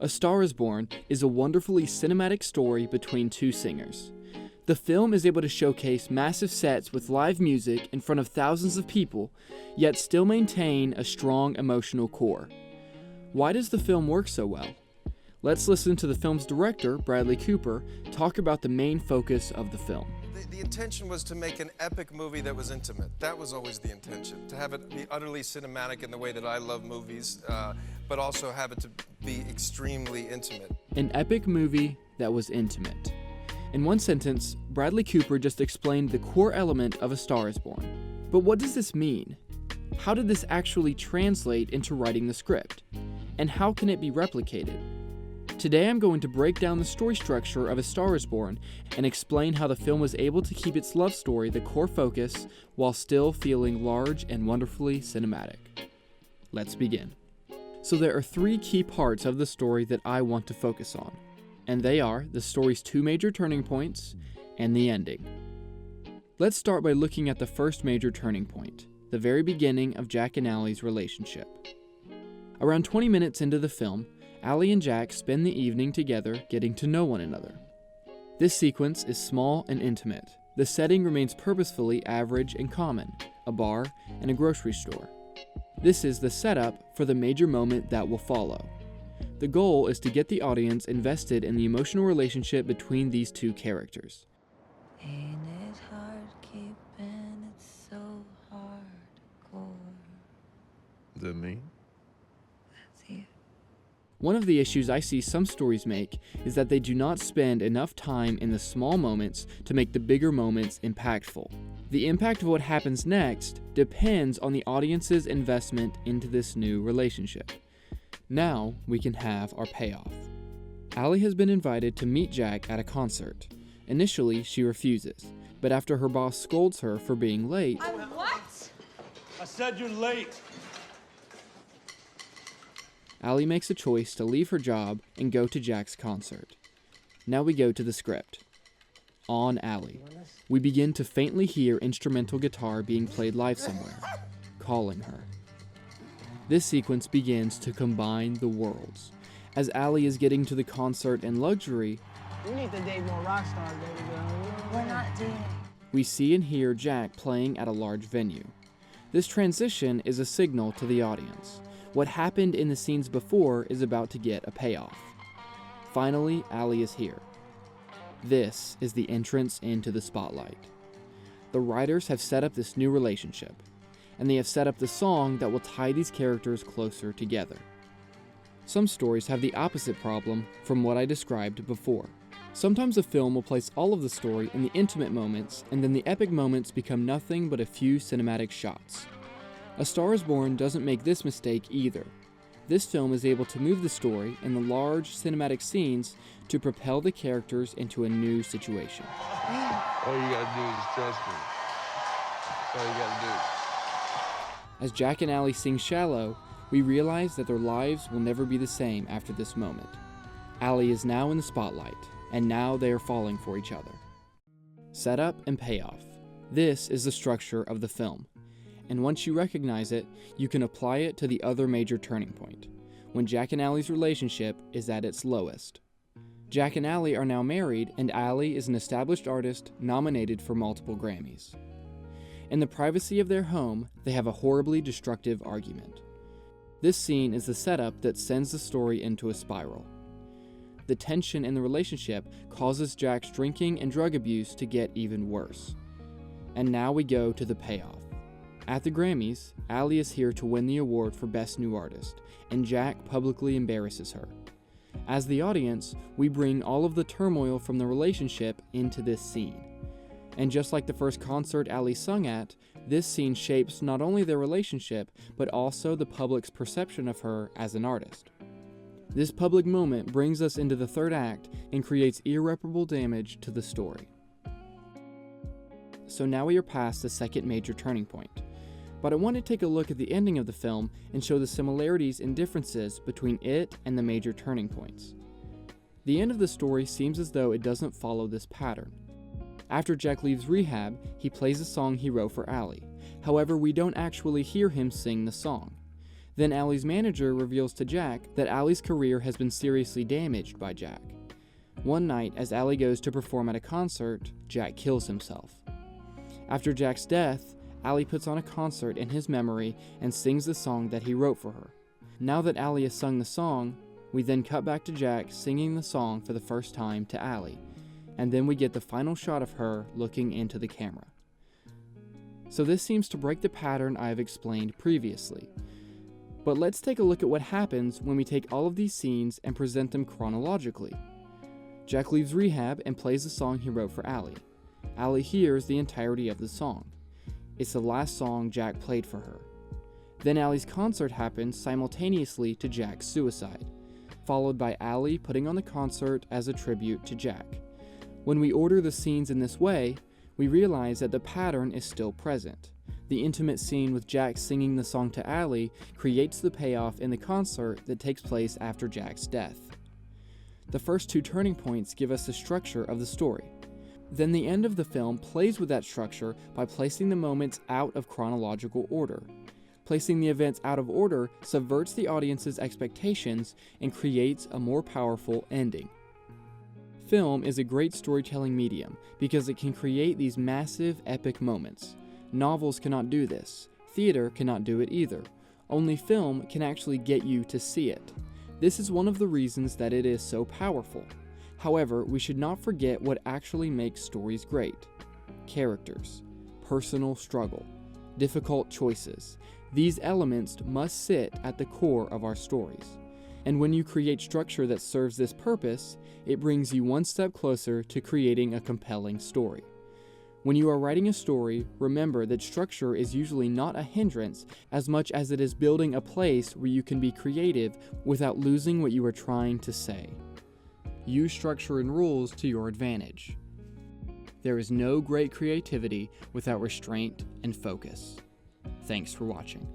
A Star is Born is a wonderfully cinematic story between two singers. The film is able to showcase massive sets with live music in front of thousands of people, yet still maintain a strong emotional core. Why does the film work so well? Let's listen to the film's director, Bradley Cooper, talk about the main focus of the film. The intention was to make an epic movie that was intimate. That was always the intention, to have it be utterly cinematic in the way that I love movies, but also have it to be extremely intimate. An epic movie that was intimate. In one sentence, Bradley Cooper just explained the core element of A Star is Born. But what does this mean? How did this actually translate into writing the script? And how can it be replicated? Today I'm going to break down the story structure of A Star is Born and explain how the film was able to keep its love story the core focus while still feeling large and wonderfully cinematic. Let's begin. So there are three key parts of the story that I want to focus on, and they are the story's two major turning points and the ending. Let's start by looking at the first major turning point, the very beginning of Jack and Allie's relationship. Around 20 minutes into the film, Allie and Jack spend the evening together getting to know one another. This sequence is small and intimate. The setting remains purposefully average and common, a bar and a grocery store. This is the setup for the major moment that will follow. The goal is to get the audience invested in the emotional relationship between these two characters. Ain't it hard keeping it so hardcore? Is that me? That's you. One of the issues I see some stories make is that they do not spend enough time in the small moments to make the bigger moments impactful. The impact of what happens next depends on the audience's investment into this new relationship. Now we can have our payoff. Allie has been invited to meet Jack at a concert. Initially, she refuses, but after her boss scolds her for being late, What? I said you're late. Allie makes a choice to leave her job and go to Jack's concert. Now we go to the script. On Allie, we begin to faintly hear instrumental guitar being played live somewhere, calling her. This sequence begins to combine the worlds. As Allie is getting to the concert in luxury, You need to date more rock stars, baby girl. We're not dating. we see and hear Jack playing at a large venue. This transition is a signal to the audience. What happened in the scenes before is about to get a payoff. Finally, Allie is here. This is the entrance into the spotlight. The writers have set up this new relationship, and they have set up the song that will tie these characters closer together. Some stories have the opposite problem from what I described before. Sometimes a film will place all of the story in the intimate moments, and then the epic moments become nothing but a few cinematic shots. A Star is Born doesn't make this mistake either. This film is able to move the story in the large cinematic scenes to propel the characters into a new situation. All you gotta do is trust me. That's all you gotta do. As Jack and Allie sing Shallow, we realize that their lives will never be the same after this moment. Allie is now in the spotlight, and now they are falling for each other. Setup and payoff. This is the structure of the film. And once you recognize it, you can apply it to the other major turning point, when Jack and Allie's relationship is at its lowest. Jack and Allie are now married, and Allie is an established artist nominated for multiple Grammys. In the privacy of their home, they have a horribly destructive argument. This scene is the setup that sends the story into a spiral. The tension in the relationship causes Jack's drinking and drug abuse to get even worse. And now we go to the payoff. At the Grammys, Allie is here to win the award for Best New Artist, and Jack publicly embarrasses her. As the audience, we bring all of the turmoil from the relationship into this scene. And just like the first concert Allie sung at, this scene shapes not only their relationship, but also the public's perception of her as an artist. This public moment brings us into the third act and creates irreparable damage to the story. So now we are past the second major turning point. But I want to take a look at the ending of the film and show the similarities and differences between it and the major turning points. The end of the story seems as though it doesn't follow this pattern. After Jack leaves rehab, he plays a song he wrote for Allie. However, we don't actually hear him sing the song. Then Allie's manager reveals to Jack that Allie's career has been seriously damaged by Jack. One night, as Allie goes to perform at a concert, Jack kills himself. After Jack's death, Allie puts on a concert in his memory and sings the song that he wrote for her. Now that Allie has sung the song, we then cut back to Jack singing the song for the first time to Allie, and then we get the final shot of her looking into the camera. So this seems to break the pattern I have explained previously. But let's take a look at what happens when we take all of these scenes and present them chronologically. Jack leaves rehab and plays the song he wrote for Allie. Allie hears the entirety of the song. It's the last song Jack played for her. Then Allie's concert happens simultaneously to Jack's suicide, followed by Allie putting on the concert as a tribute to Jack. When we order the scenes in this way, we realize that the pattern is still present. The intimate scene with Jack singing the song to Allie creates the payoff in the concert that takes place after Jack's death. The first two turning points give us the structure of the story. Then the end of the film plays with that structure by placing the moments out of chronological order. Placing the events out of order subverts the audience's expectations and creates a more powerful ending. Film is a great storytelling medium because it can create these massive, epic moments. Novels cannot do this. Theater cannot do it either. Only film can actually get you to see it. This is one of the reasons that it is so powerful. However, we should not forget what actually makes stories great. Characters, personal struggle, difficult choices. These elements must sit at the core of our stories. And when you create structure that serves this purpose, it brings you one step closer to creating a compelling story. When you are writing a story, remember that structure is usually not a hindrance as much as it is building a place where you can be creative without losing what you are trying to say. Use structure and rules to your advantage. There is no great creativity without restraint and focus. Thanks for watching.